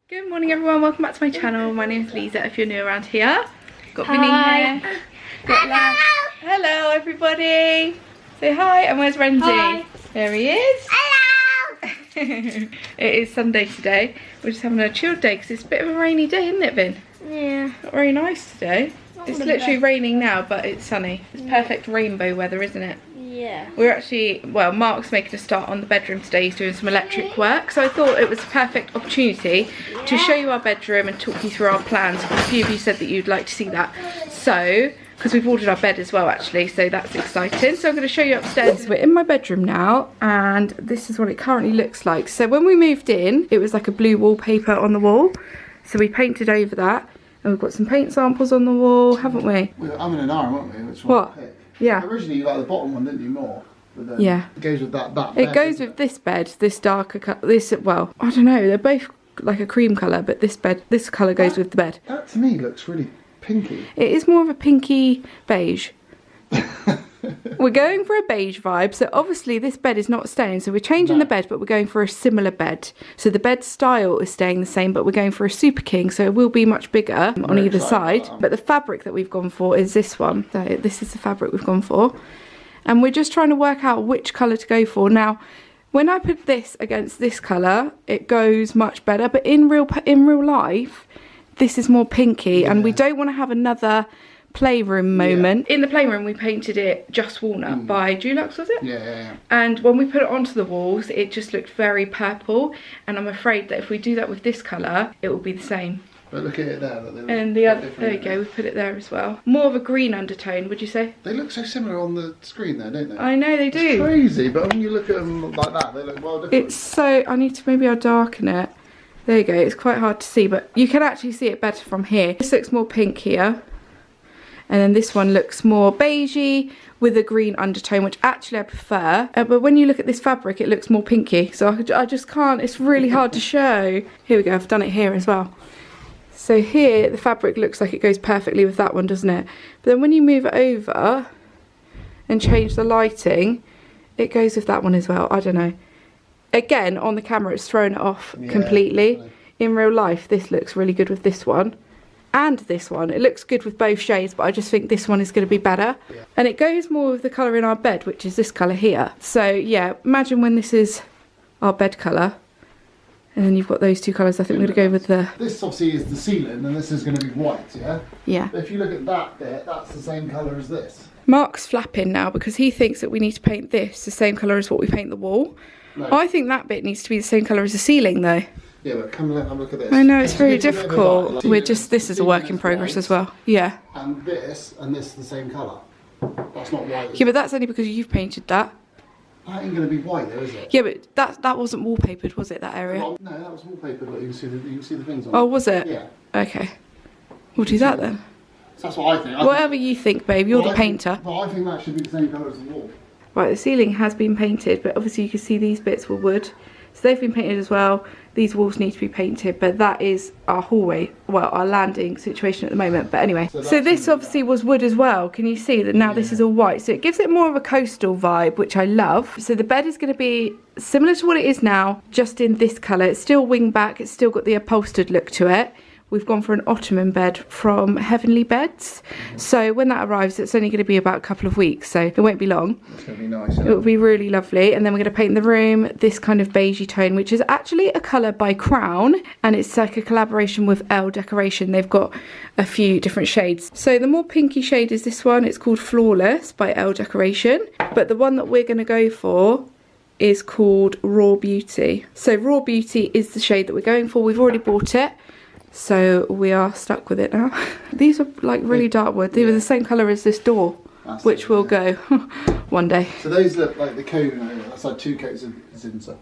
Good morning everyone, welcome back to my channel. My name is Lisa if you're new around here. Got Vinny here. Hello everybody. Say hi, and where's Renzi? Hi. There he is. Hello! It is Sunday today. We're just having a chilled day because it's a bit of a rainy day, isn't it, Vin? Yeah. Not very nice today. It's literally raining now, but it's sunny. It's perfect rainbow weather, isn't it? Yeah. We're actually, well, Mark's making a start on the bedroom today. He's doing some electric work, so I thought it was a perfect opportunity to show you our bedroom and talk you through our plans. A few of you said that you'd like to see that, so because we've ordered our bed as well actually, so that's exciting. So I'm going to show you upstairs. We're in my bedroom now, and this is what it currently looks like. So when we moved in, it was like a blue wallpaper on the wall, so we painted over that, and we've got some paint samples on the wall, haven't we? I'm in an iron, weren't we? Which one to pick? Yeah. Originally you liked the bottom one, didn't you, more? But then yeah. It goes with that bed. It goes with this bed, this darker colour, this, well, I don't know, they're both like a cream colour, but this colour goes with the bed. That to me looks really pinky. It is more of a pinky beige. We're going for a beige vibe, so obviously this bed is not staying, so we're changing the bed, but we're going for a similar bed. So the bed style is staying the same, but we're going for a super king, so it will be much bigger on either side. But the fabric that we've gone for is this one. So this is the fabric we've gone for. And we're just trying to work out which colour to go for. Now, when I put this against this colour, it goes much better, but in real life, this is more pinky, and we don't want to have another playroom moment. In the playroom we painted it just walnut by Dulux, was it? Yeah. And when we put it onto the walls it just looked very purple, and I'm afraid that if we do that with this colour it will be the same. But look at it there. And the other, there you go, we put it there as well. More of a green undertone, would you say? They look so similar on the screen there, don't they? I know they do. It's crazy, but when you look at them like that they look well different. It's so, I need to, maybe I'll darken it. There you go, it's quite hard to see, but you can actually see it better from here. This looks more pink here. And then this one looks more beigey with a green undertone, which actually I prefer. But when you look at this fabric, it looks more pinky. So I just can't, it's really hard to show. Here we go, I've done it here as well. So here, the fabric looks like it goes perfectly with that one, doesn't it? But then when you move it over and change the lighting, it goes with that one as well. I don't know. Again, on the camera, it's thrown it off completely. Definitely. In real life, this looks really good with this one. And this one, it looks good with both shades, but I just think this one is going to be better. And it goes more with the colour in our bed, which is this colour here. So yeah, imagine when this is our bed colour, and then you've got those two colours. I think we're going to go with the... This obviously is the ceiling, and this is going to be white, yeah? Yeah. But if you look at that bit, that's the same colour as this. Mark's flapping now because he thinks that we need to paint this the same colour as what we paint the wall. No. I think that bit needs to be the same colour as the ceiling though. Yeah, but come and have a look at this. I know, it's very difficult. We're just, this is a work in progress as well. Yeah. And this the same colour. That's not white. Yeah, but that's only because you've painted that. That ain't going to be white though, is it? Yeah, but that wasn't wallpapered, was it, that area? No, that was wallpapered, but you can see the things on it. Oh, was it? Yeah. Okay. We'll do that then. So that's what I think. Whatever you think, babe, you're the painter. But I think that should be the same colour as the wall. Right, the ceiling has been painted, but obviously you can see these bits were wood. So they've been painted as well. These walls need to be painted, but that is our hallway, well, our landing situation at the moment. But anyway, so this obviously was wood as well. Can you see that now this is all white? So it gives it more of a coastal vibe, which I love. So the bed is going to be similar to what it is now, just in this colour. It's still wing back. It's still got the upholstered look to it. We've gone for an ottoman bed from Heavenly Beds. So when that arrives, it's only going to be about a couple of weeks, so it won't be long. It's going to be nice. It will be really lovely. And then we're going to paint the room this kind of beigey tone, which is actually a colour by Crown, and it's like a collaboration with Elle Decoration. They've got a few different shades. So the more pinky shade is this one. It's called Flawless by Elle Decoration. But the one that we're going to go for is called Raw Beauty. So Raw Beauty is the shade that we're going for. We've already bought it. So we are stuck with it now. These are like really dark wood. They were the same colour as this door, which will go one day. So those look like the coat, that's like 2 coats of Zinza.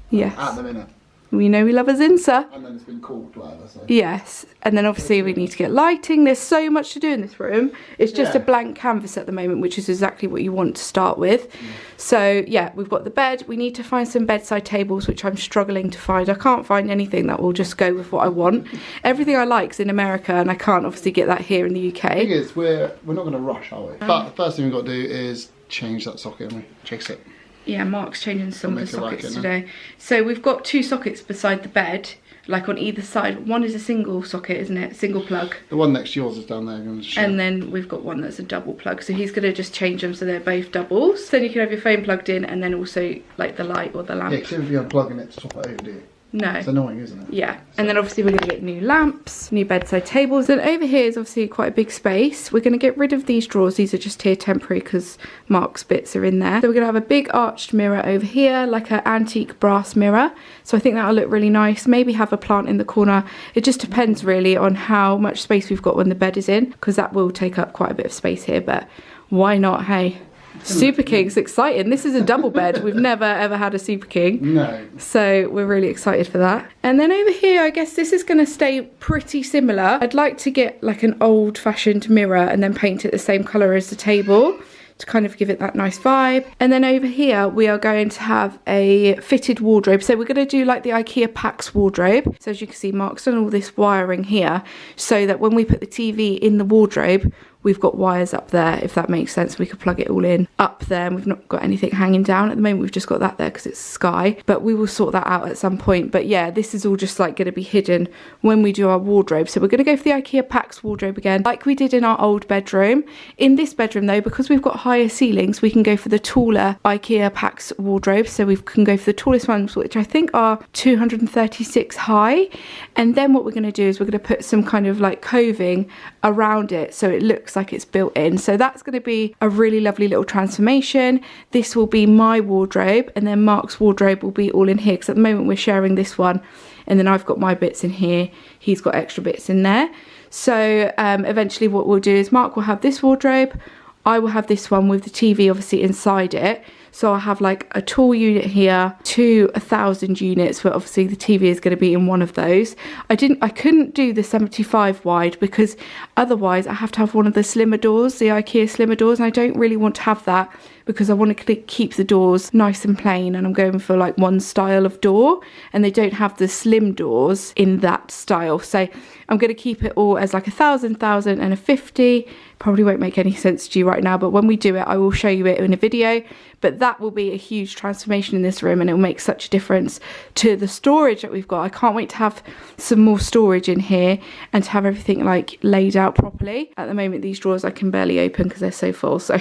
Yes. At the minute. We know we love a Zinza. And then it's been corked, whatever. So. Yes. And then obviously we need to get lighting. There's so much to do in this room. It's just a blank canvas at the moment, which is exactly what you want to start with. So yeah, we've got the bed. We need to find some bedside tables, which I'm struggling to find. I can't find anything that will just go with what I want. Everything I like is in America, and I can't obviously get that here in the UK. The thing is, we're not going to rush, are we? But the first thing we've got to do is change that socket, haven't we? Chase it. Yeah, Mark's changing some of the sockets today. So we've got 2 sockets beside the bed, like on either side. One is a single socket, isn't it? Single plug. The one next to yours is down there. And then we've got one that's a double plug. So he's going to just change them so they're both doubles. So then you can have your phone plugged in and then also like the light or the lamp. Yeah, because if you're unplugging it to swap it over, do you? No. It's annoying, isn't it? Yeah. And then obviously we're going to get new lamps, new bedside tables. And over here is obviously quite a big space. We're going to get rid of these drawers. These are just here temporary because Mark's bits are in there. So we're going to have a big arched mirror over here, like an antique brass mirror. So I think that'll look really nice. Maybe have a plant in the corner. It just depends really on how much space we've got when the bed is in, because that will take up quite a bit of space here, but why not, hey? Super King's exciting. This is a double bed. We've never ever had a Super King. No. So we're really excited for that. And then over here, I guess this is going to stay pretty similar. I'd like to get like an old fashioned mirror and then paint it the same colour as the table to kind of give it that nice vibe. And then over here we are going to have a fitted wardrobe. So we're going to do like the IKEA Pax wardrobe. So as you can see, Mark's done all this wiring here so that when we put the TV in the wardrobe, we've got wires up there, if that makes sense. We could plug it all in up there, and we've not got anything hanging down. At the moment, we've just got that there because it's sky, but we will sort that out at some point. But yeah, this is all just like going to be hidden when we do our wardrobe. So we're going to go for the IKEA Pax wardrobe again, like we did in our old bedroom. In this bedroom though, because we've got higher ceilings, we can go for the taller IKEA Pax wardrobe. So we can go for the tallest ones, which I think are 236 high. And then what we're going to do is we're going to put some kind of like coving around it so it looks like it's built in. So that's going to be a really lovely little transformation. This will be my wardrobe, and then Mark's wardrobe will be all in here because at the moment we're sharing this one, and then I've got my bits in here, he's got extra bits in there. So eventually what we'll do is Mark will have this wardrobe, I will have this one with the TV obviously inside it. So I'll have like a tall unit here to 1,000 units, but obviously the TV is going to be in one of those. I couldn't do the 75 wide because otherwise I have to have one of the slimmer doors, the IKEA slimmer doors, and I don't really want to have that because I want to keep the doors nice and plain, and I'm going for like one style of door, and they don't have the slim doors in that style. So I'm going to keep it all as like 1,000, 1,000 and a 50. Probably won't make any sense to you right now, but when we do it I will show you it in a video. But that will be a huge transformation in this room, and it will make such a difference to the storage that we've got. I can't wait to have some more storage in here and to have everything like laid out properly. At the moment these drawers I can barely open because they're so full, so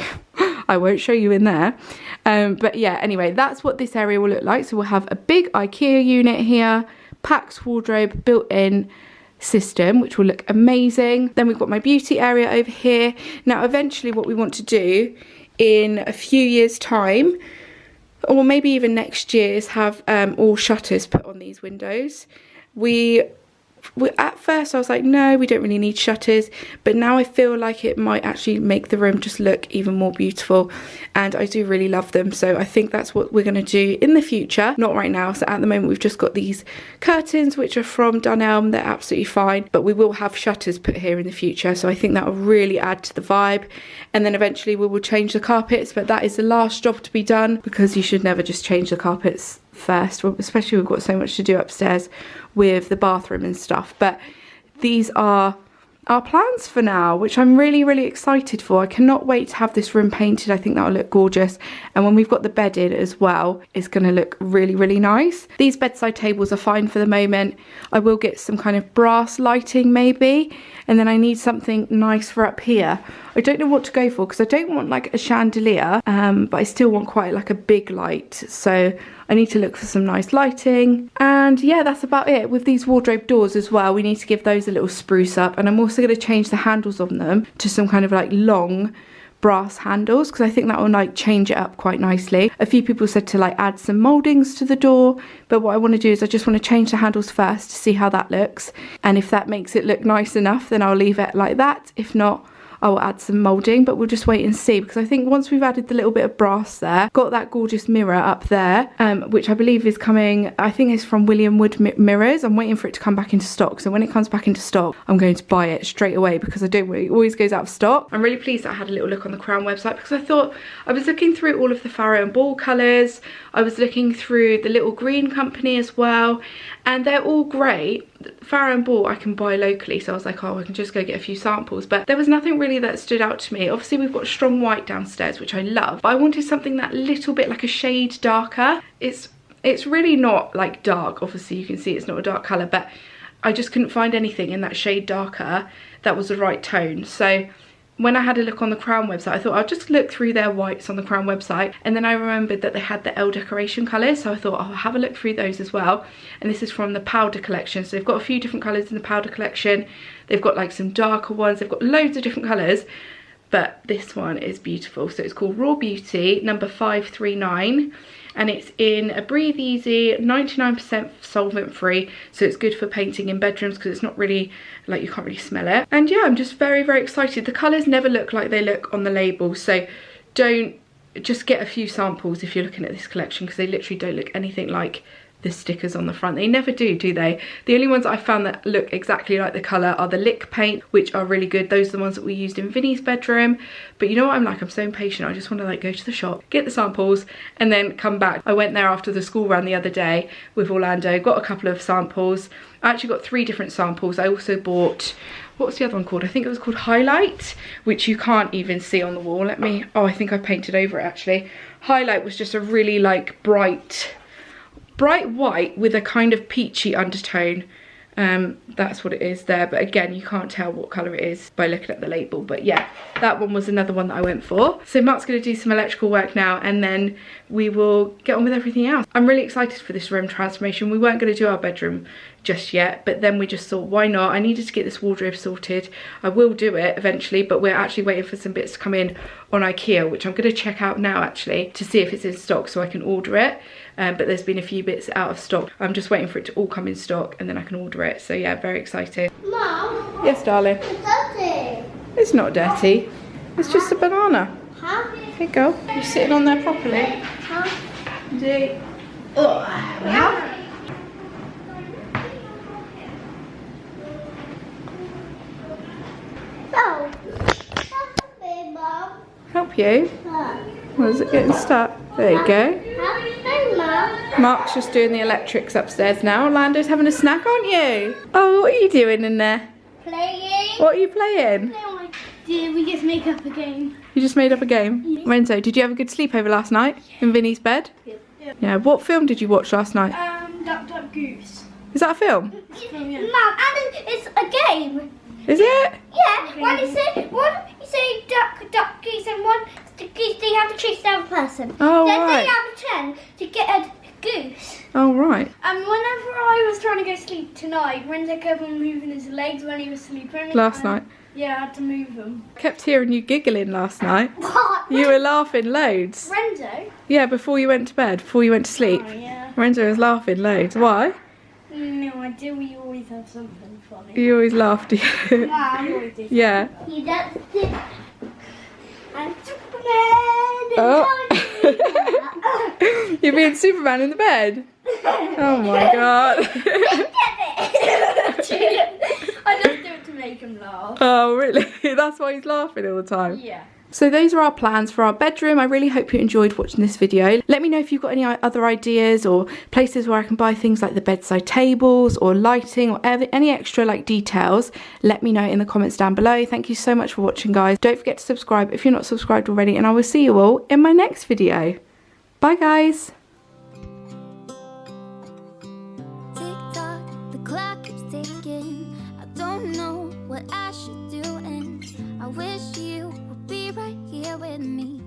I won't show you in there. But yeah, anyway, that's what this area will look like. So we'll have a big IKEA unit here, Pax wardrobe, built-in system, which will look amazing. Then we've got my beauty area over here. Now eventually what we want to do in a few years time, or maybe even next year, is have all shutters put on these windows. At first I was like, no, we don't really need shutters, but now I feel like it might actually make the room just look even more beautiful, and I do really love them. So I think that's what we're going to do in the future, not right now. So at the moment we've just got these curtains which are from Dunelm. They're absolutely fine, but we will have shutters put here in the future, so I think that will really add to the vibe. And then eventually we will change the carpets, but that is the last job to be done because you should never just change the carpets first, especially we've got so much to do upstairs with the bathroom and stuff. But these are our plans for now, which I'm really, really excited for. I cannot wait to have this room painted. I think that'll look gorgeous, and when we've got the bed in as well, it's going to look really, really nice. These bedside tables are fine for the moment. I will get some kind of brass lighting maybe, and then I need something nice for up here. I don't know what to go for because I don't want like a chandelier, but I still want quite like a big light, so I need to look for some nice lighting. And yeah, that's about it. With these wardrobe doors as well, we need to give those a little spruce up, and I'm also going to change the handles on them to some kind of like long brass handles because I think that will like change it up quite nicely. A few people said to like add some mouldings to the door, but what I want to do is I just want to change the handles first to see how that looks, and if that makes it look nice enough then I'll leave it like that. If not, I will add some moulding, but we'll just wait and see, because I think once we've added the little bit of brass there, got that gorgeous mirror up there, which I believe is coming, I think it's from William Wood Mirrors. I'm waiting for it to come back into stock, so when it comes back into stock I'm going to buy it straight away because I don't really, it always goes out of stock. I'm really pleased that I had a little look on the Crown website because I thought, I was looking through all of the Farrow and Ball colours, I was looking through the Little Green company as well, and they're all great. Farrow and Ball I can buy locally, so I was like, oh, I can just go get a few samples, but there was nothing really that stood out to me. Obviously we've got strong white downstairs, which I love, but I wanted something that little bit like a shade darker. It's It's really not like dark. Obviously you can see it's not a dark colour, but I just couldn't find anything in that shade darker that was the right tone. So when I had a look on the Crown website, I thought I'll just look through their whites on the Crown website, and then I remembered that they had the Elle decoration colours, so I thought I'll have a look through those as well. And this is from the powder collection, so they've got a few different colours in the powder collection. They've got like some darker ones, they've got loads of different colours, but this one is beautiful. So it's called Raw Beauty number 539, and it's in a Breathe Easy, 99% solvent free, so it's good for painting in bedrooms because it's not really, like, you can't really smell it. And yeah, I'm just very, very excited. The colours never look like they look on the label, so don't, just get a few samples if you're looking at this collection, because they literally don't look anything like the stickers on the front. They never do they? The only ones I found that look exactly like the colour are the Lick paint, which are really good. Those are the ones that we used in Vinny's bedroom. But you know what I'm like, I'm so impatient. I just want to like go to the shop, get the samples, and then come back. I went there after the school run the other day with Orlando, got a couple of samples. I actually got 3 different samples. I also bought, what's the other one called? I think it was called Highlight, which you can't even see on the wall. Let me, oh, I think I painted over it actually. Highlight was just a really like bright white with a kind of peachy undertone. That's what it is there, but again, you can't tell what colour it is by looking at the label. But yeah, that one was another one that I went for. So Mark's going to do some electrical work now, and then we will get on with everything else. I'm really excited for this room transformation. We weren't going to do our bedroom just yet, but then we just thought, why not? I needed to get this wardrobe sorted. I will do it eventually, but we're actually waiting for some bits to come in on IKEA, which I'm going to check out now actually to see if it's in stock so I can order it. But there's been a few bits out of stock. I'm just waiting for it to all come in stock and then I can order it. So yeah, very excited. Mom? Yes, darling? It's dirty. It's not dirty. It's just a banana. Huh? Here you go. You're sitting on there properly. Huh? Yeah. No. Help me, Mom. Help you? Was it getting stuck? There you go. Help me, Mom. Mark's just doing the electrics upstairs now. Orlando's having a snack, aren't you? Oh, what are you doing in there? Playing. What are you playing? Did we just make up a game? You just made up a game? Yeah. Renzo, did you have a good sleepover last night in Vinny's bed? Yeah. Yeah. What film did you watch last night? Duck, Duck, Goose. Is that a film? Mom, and it's a game. Is it? Yeah, one you say duck, duck, geese, and one geese, they have to chase down a person. Oh, then right. they have a 10 to get a goose. Oh, right. And whenever I was trying to go to sleep tonight, Renzo kept on moving his legs when he was sleeping. Last night? Yeah, I had to move them. I kept hearing you giggling last night. What? You were laughing loads. Renzo? Yeah, before you went to bed, before you went to sleep. Oh, yeah. Renzo was laughing loads. Why? No idea, we always have something funny. You always laughed. Yeah, you always do. Yeah. He does it. And Superman! Oh. You're being Superman in the bed? Oh my god. I just do it to make him laugh. Oh really? That's why he's laughing all the time? Yeah. So those are our plans for our bedroom. I really hope you enjoyed watching this video. Let me know if you've got any other ideas or places where I can buy things like the bedside tables or lighting or any extra like details. Let me know in the comments down below. Thank you so much for watching, guys. Don't forget to subscribe if you're not subscribed already, and I will see you all in my next video. Bye guys. Tick-tock, the clock keeps ticking. I don't know what I should do, and I wish you would be right here with me.